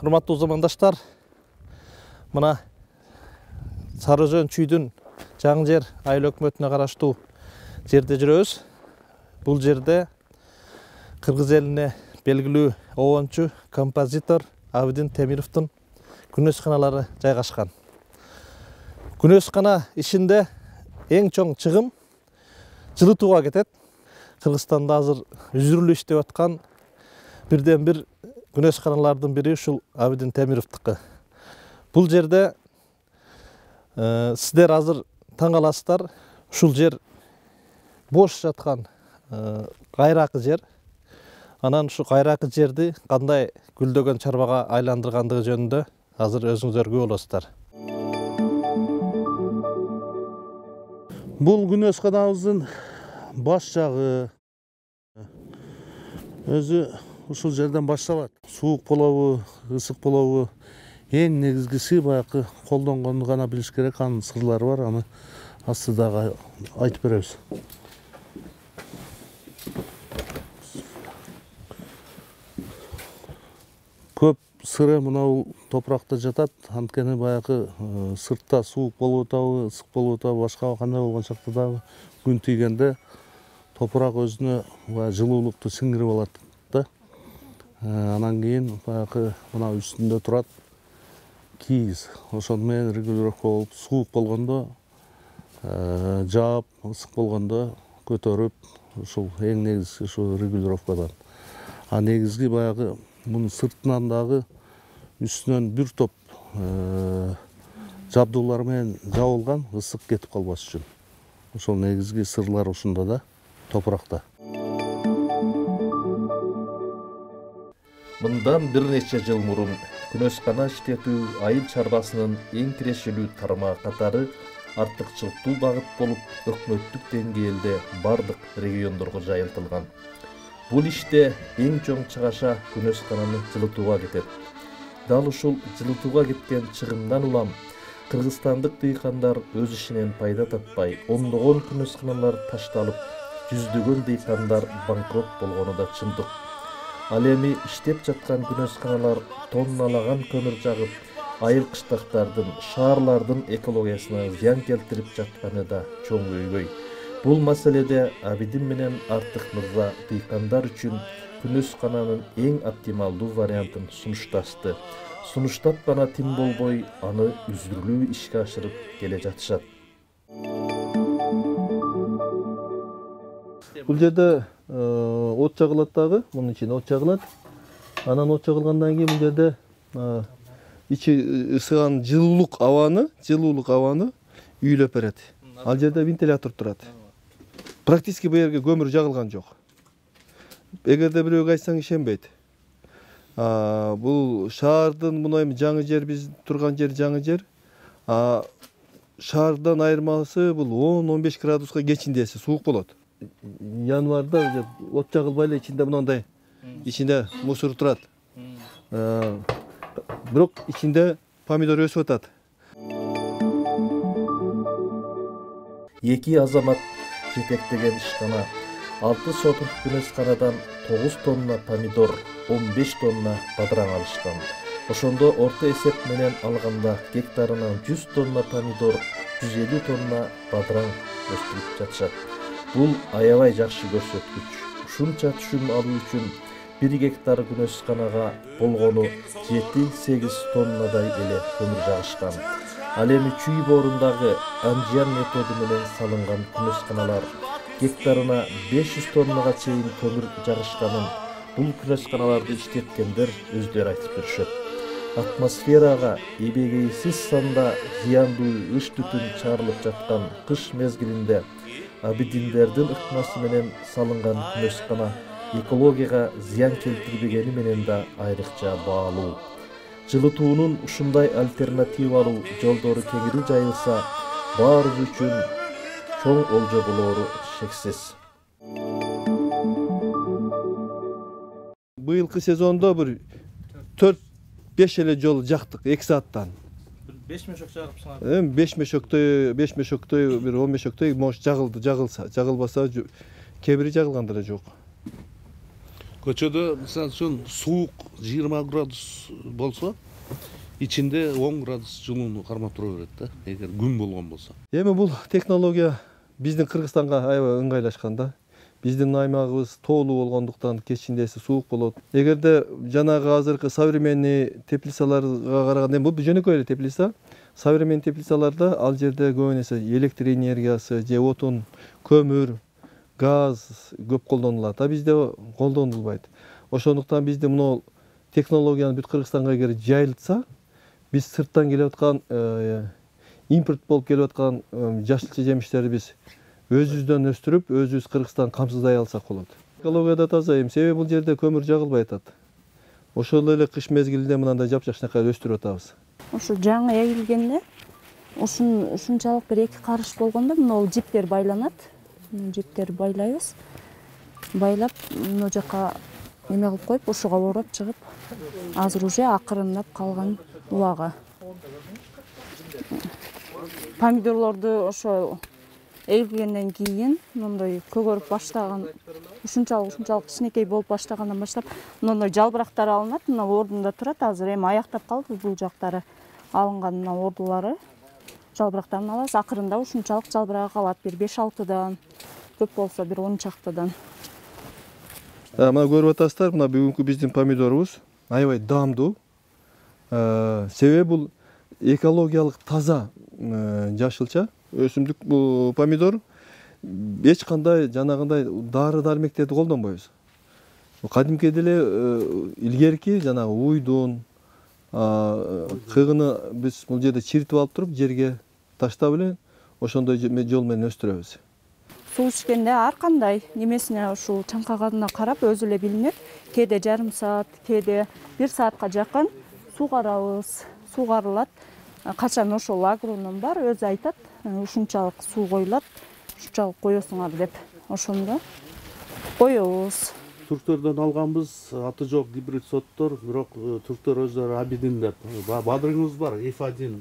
Урматтуу замандаштар, мына Сары Өзөн чүйдүн жаңы жер айыл өкмөтүнө караштуу жерде жүрөбүз. Бул жерде Кыргыз элине белгилүү обончу, композитор Абидин Темировдун күнөсканалары жайгашкан. Күнөскана ишинде эң чоң чыгым жылытууга кетет. Кыргызстанда азыр үзүрүлүп иштеп аткан бирден бир күнөсканалардын бири ушул Абидин Темировдуку. Бул жерде сиздер азыр таң каласыздар. Ушул жер бош жаткан кайракы жер. Анан ушу кайракы жерди кандай гүлдөгөн чарбага айландыргандыгы жөнүндө азыр өзүңүздөр күбө болосуздар. Бул күнөсканабыздын баш жагы өзү ушул жерден башталат. Суук болобу, ысык болобу, эң негизгиси баягы колдонгонду гана билиш керек. Анын сырлары бар, аны астыдагы айтып беребиз. Көп сыры мынау топуракта жатат. Анткени баягы сыртта суук болуп атабы, ысык болуп атабы, башка кандай болгон шакта дагы күн тийгенде топурак өзүнө жылуулукту сиңирип алат да. Анан кийин баягы мына үстүндө турат кийиз. Ошону менен регулировка болуп, суук болгондо жаап, ысык болгондо көтөрүп, ушул эң негизги ушул регулировкадан. А негизги баягы мунун сыртынан дагы үстүнөн бир топ жабдуулар менен жабылган, ысык кетип калбаш үчүн. Ошол негизги сырлар ушунда да, топуракта. Мындан бир нече жыл мурун күнөскана иштетүү айыл чарбасынын эң тирешелүү тармагы катары артыкчылыктуу багыт болуп, өкмөттүк деңгээлде бардык региондорго жайылтылган. Бул иште эң чоң чыгаша күнөскананы жылытууга кетет. Дал ушул жылытууга кеткен чыгымдан улам кыргызстандык дыйкандар өз ишинен пайда таппай, ондогон күнөсканалар ташталып, жүздөгөн дыйкандар банкрот болгону да чындык. Ал эми иштеп жаткан күнөсканалар тонналаган көмүр жагып, айыл кыштактардын, шаарлардын экологиясына зыян келтирип жатканы да чоң көйгөй. Бул маселеде Абидин менен Артык мырза дыйкандар үчүн күнөскананын эң оптималдуу вариантын сунушташты. Сунуштап гана тим болбой, аны үзүрүлүү ишке ашырып келе жатышат. Бул жерде от жагылат дагы, мунун ичине от жагылат. Анан от жагылгандан кийин бул жерде ичи ысыган жылуулук абаны үйлөп берет. Ал жерде вентилятор турат. Практически бу жерге көмүр жагылган жок. Эгерде бирөөгө айтсаң ишенбейт. Бул шаардын мына эми жаңы жер, биз турган жер жаңы жер. Шаардан айырмасы бул 10-15 градуска кечиндеси суук болот. Январда от жагылбай эле ичинде мындай ичинде мусор турат. Бирок ичинде помидор өсүп атат. Эки азамат жетектеген ишкана 6 соток күнөсканадан 9 тонна помидор, 15 тонна бадыраң алышкан. Ошондо орто эсеп менен алганда гектарынан 100 тонна помидор, 150 тонна бадыраң өстүрүп жатышат. Бул аябай жакшы көрсөткүч. Ушунча түшүм алуу үчүн 1 гектар күнөсканага болгону 7-8 тоннадай эле көмүр жагышкан. Ал эми чүй борундагы анжиян методу менен салынган күнөсканалар гектарына 500 тоннага чейин көмүр жагышканын бул күнөсканаларды иштеткендер өздөрү айтып жүрүшөт. Атмосферага эбегейсиз санда зыяндуу ыш түтүн чыгарылып жаткан кыш мезгилинде Абидиндердин ыкмасы менен салынган күнөскана экологияга зыян келтирбегени менен да айрыкча баалуу. Жылытуунун ушундай альтернативалуу жолдору кеңири жайылса, баарыбыз үчүн чоң олжо болоору шексиз. Быйылкы сезондо бир 4-5 эле жолу жактык 2 сааттан. 5 мешок жагыпсыңар. 5 мешоктой, бир 10 мешоктой может жагылса, жагылбаса кээ бири жагылган деле жок. Көчөдө мисалы үчүн суук 20 градус болсо, ичинде 10 градус жылууну кармап тура берет да, эгер күн болгон болсо. Эми бул технология биздин Кыргызстанга аябай ыңгайлашкан да. Биздин аймагыбыз тоолуу болгондуктан кечиндеси суук болот. Эгерде жанагы азыркы современный теплицаларга караганда, бул жөнөкөй эле теплица. Современный теплицаларда ал жерде көбүн эсе электр энергиясы же отун, көмүр, газ көп колдонулат. А бизде колдонулбайт. Ошондуктан бизде мына технологияны бүт Кыргызстанга эгер жайылтса, биз сырттан келип аткан импорт болуп келип аткан жашылча жемиштерди биз өзүбүздөн өстүрүп, өзүбүз Кыргызстан камсыздай алсак болот. Экология таза, себеби бул жерде көмүр жагылбай атат. Ошол эле кыш мезгилинде мынандай жапжашнакай өстүрүп атабыз. Ошо жаңы эгилгенде ушунчалык бир 2 карыш болгондо могу жиптер байланат. Жиптерди байлайбыз. Байлап, мына жака эме кылып коюп, ушуга ороп чыгып, азыр уже акырындап калган убагы. Помидорлорду ошо эгилгенден кийин мындай көгөрүп баштаган, ушунчалык кичинекей болуп баштагандан баштап, мындай жалбырактар алынат, мына ордунда турат. Азыр эми аяктап калды бул жактары алынган мына ордулары. Жалбырактарын алабыз, акырында ушунчалык жалбырагы калат, бир 5-6дан, көп болсо бир 10 чактыдан. Мына көрүп атасыздар, мына бүгүнкү биздин помидорубуз аябай даамдуу. Себеби бул экологиялык таза жашылча өсүмдүк. Бул помидор эч кандай жанагындай дары дармектерди колдонбойбуз. Кадимки деле илгерки жанагы уйдун кыгыны биз бул жерде чиритип алып туруп жерге таштап эле ошондой жол менен өстүрөбүз. Суу ичкенде ар кандай немесине ушул чаңкаганына карап өзү эле билинет. Кээде жарым саат, кээде 1 саатка жакын сугарабыз. Сугарылат. Качан ошол агроном бар, өзү айтат, ушунчалык суу коюлат, ушунчалык коесуңар деп. Ошондо коебуз. Түрктөрдөн алганбыз аты жок гибрид соттор, бирок түрктөр өздөрү Абидин деп. Бадырыңыз бар, F1.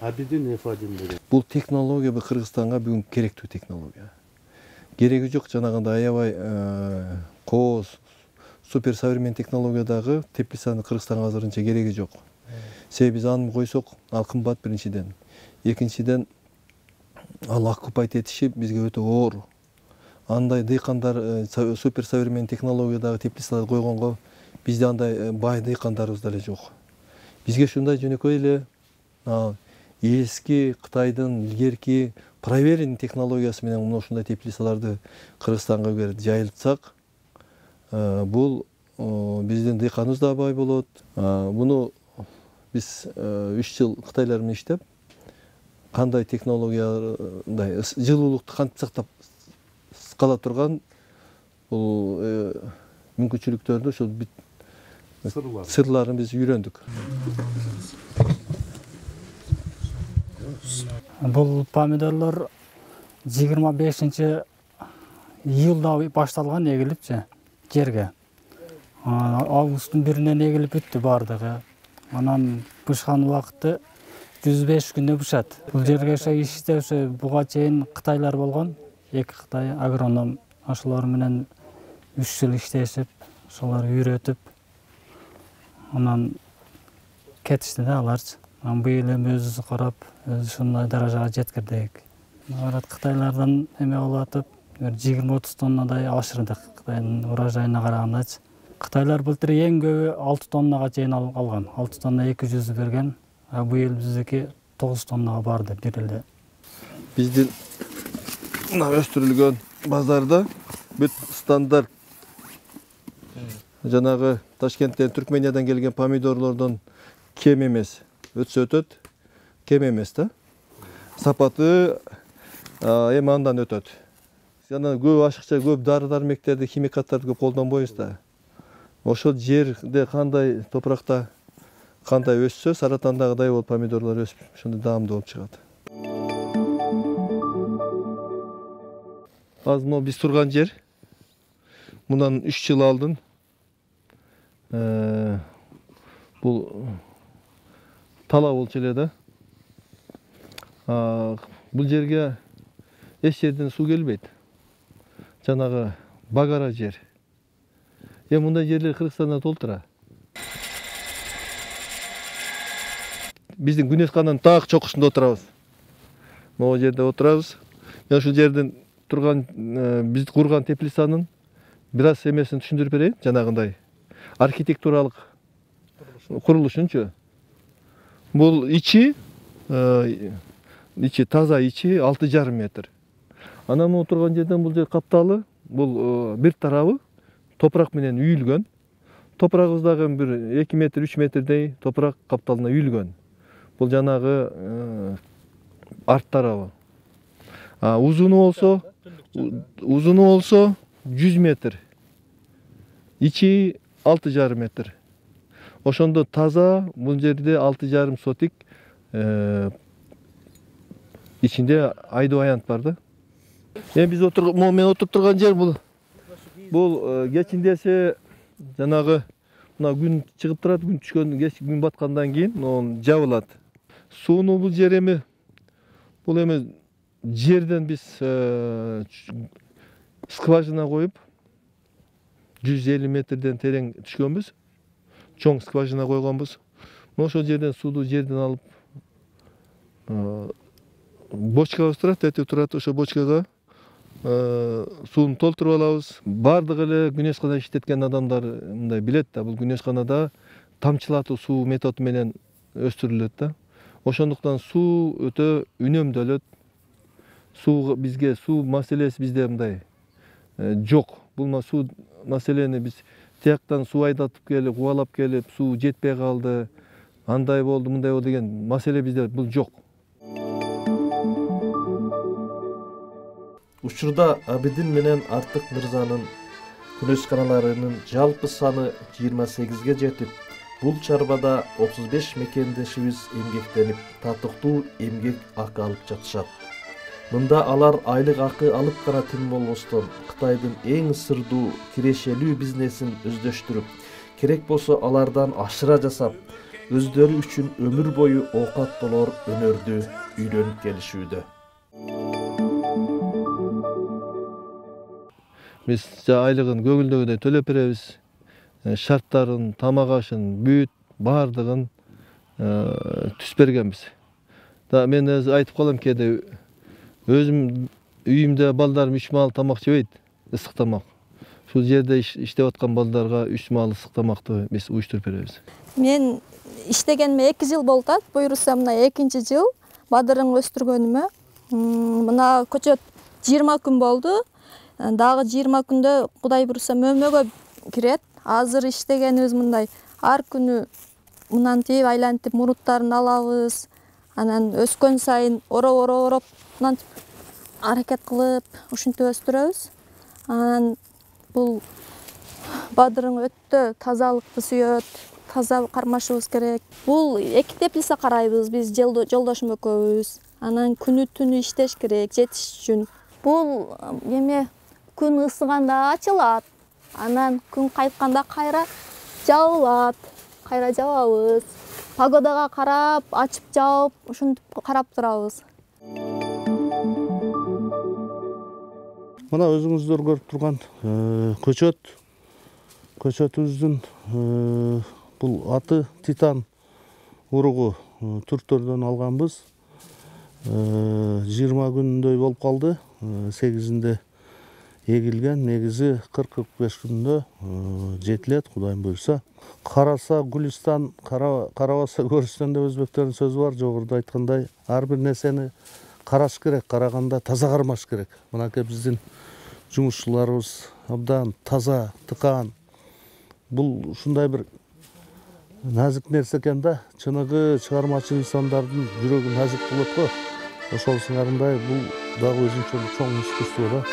Абидин F1 деген. Бул технология Кыргызстанга бүгүн керектүү технология. Кереги жок жанагындай аябай кооз, супер современный технологиядагы теплицаны Кыргызстанга азырынча кереги жок. Себеби биз аны койсок, ал кымбат биринчиден. Экинчиден, ал оккупайт этиши бизге өтө оор. Андай дыйкандар супер современный технологиядагы теплицаларды койгонго бизде андай бай дыйкандарыбыз деле жок. Бизге ушундай жөнөкөй эле эски Кытайдын илгерки проверенный технологиясы менен мына ушундай теплицаларды Кыргызстанга эгер жайылтсак, бул биздин дыйканыбыз да бай болот. Муну биз 3 жыл Кытайлар менен иштеп, кандай технологиядай жылуулукту кантип сактап кала турган бул мүмкүнчүлүктөрдү, ошол сырларын биз үйрөндүк. Бул помидорлор 25-июлда башталган эгилипчи жерге. Августтун 1-нен эгилип бүттү бардыгы. Анан бышкан убакыты 105 күндө бышат. Бул жерге иштеп буга чейин Кытайлар болгон. 2 Кытай агроном, ошолор менен 3 жыл иштешип, ошолор үйрөтүп, анан кетишти да аларчы. Быйыл эми өзүбүз карап, ушундай даражага жеткирдик. Арат Кытайлардан эме болуп атып, 20-30 тоннадай ашырдык Кытайдын урожайына карагандачы. Кытайлар былтыр эң көбү 6 тоннага чейин алган. 6 тонна 200 берген. Быйыл биздики 9 тоннага барды бир эле. Биздин мына өстүрүлгөн базарда бүт стандарт жанагы Ташкенттен, Түркмениядан келген помидорлордон кем эмес. Өтөт, кем эмес да. Сапаты эми андан өтөт. Жана көп ашыкча, көп дары-дармектерди, химикаттарды көп колдонбойбуз да. Ошол жерде кандай топуракта кандай өссө, Саратандагыдай болуп помидорлор өсүп, ошондой даамдуу болуп чыгат. Азыр мына биз турган жер мындан 3 жыл алдын бул тала болчу эле да. Бул жерге эч жерден суу келбейт. Жанагы багара жер. Мындай жерлер Кыргызстанда толтура. Биздин Күнөс кананын так чокусунда отурабыз. Могу жерде отурабыз. Ушул жерден турган биз курган теплицанын бир аз эмесин түшүндүрүп берейин, жанагындай архитектуралык курулушунчу. Бул ичи таза ичи 6,5 метр. Анан могу турган жерден бул жер капталы, бул бир тарабы топурак менен үйүлгөн. Топурагыбыз дагы бир 2 метр, 3 метрдей топурак капталына үйүлгөн. Бул жанагы арт тарабы. Узуну болсо 100 метр. Ичи 6,5 метр. Ошондо таза бул жерде 6,5 сотик ичинде айдоо аянт бар да. Биз мен отуруп турган жер бул кечиндесе жанагы мына күн чыгып турат, күн түшкөн, күн баткандан кийин жабылат. Сууну бул жер бул жерден биз скважина коюп 150 метрден терең түшкөнбүз. Чоң скважина койгонбуз. Ошол жерден сууду жерден алып бочкабыз турат, этип турат, ошо бочкага сууну толтуруп алабыз. Бардыгы эле күнөш кана иштеткен адамдар мындай билет да, бул күнөш канада тамчылатуу суу методу менен өстүрүлөт да. Ошондуктан суу өтө үнөмдөлөт. Бизге суу маселеси bizde мындай жок. Бул суу маселени биз тияктан суу айдатып келип, кубалап келип, суу жетпей калды, андай болду, мындай болду деген маселе bizde бул жок. Учурда Абидин менен Артык Мырзанын күнөш каналарынын жалпы саны 28ге жетип, бул чарбада 35 мекендешибиз эмгектенип, татыктуу эмгек акы алып жатышат. Мында алар айлык акы алып гана тим болбостон, Кытайдын эң сырдуу, кирешелүү бизнесин өздөштүрүп, керек болсо алардан ашыра жасап, өздөрү үчүн өмүр бою оокат болор өнөрдү үйлөнүп келишүүдө. Биз айлыгын көгүлдөгүдөй төлөп беребиз. Шарттарын, тамак ашын, бүт бардыгын түз бергенбиз. Да мен айтып калам кээде өзүм үйүмдө балдарым 3 маал тамак жебейт, ысык тамак. Ушул жерде иштеп аткан балдарга 3 маал ысык тамакты биз уюштуруп беребиз. Мен иштегениме 2 жыл болду. Буюрса мына 2-нчи жыл бадырын өстүргөнүмө. Мына көчөт 20 күн болду. Дагы 20 күндө Кудай буйруса мөмөгө кирет. Азыр иштегенибиз мындай ар күнү мынантип айлантип муруттарын алабыз. Анан өскөн сайын ороп мынантип аракет кылып ушинтип өстүрөбүз. Анан бул бадырың өтө тазалыкты сүйөт, таза кармашыбыз керек. Бул 2 теплица карайбыз биз жолдошум экөөбүз. Анан күнү түнү иштеш керек жетиш үчүн. Бул күн ысыганда ачылат. Анан күн кайтканда кайра жабылат. Кайра жабабыз. Погодага карап, ачып жаап, ушинтип карап турабыз. Мына өзүңүздөр көрүп турган көчөтүбүздүн бул аты Титан уругу түрктөрдөн алганбыз. 20 күндөй болуп калды. 8-inde эгилген, негизи 40-45 күндө жетилет, Кудайым буйруса. Караса Гүлистан, карабаса көрүстөн деп өзбектердин сөзү бар. Жогоруда айткандай, ар бир нерсени караш керек, караганда таза кармаш керек. Мынакей биздин жумушчуларыбыз абдан таза, тыкаан. Бул ушундай бир назик нерсе экен да. Чыныгы чыгармачы инсандардын жүрөгү назик болот го. Ошол сыңарындай бул дагы өзүнчө чоң искусство да.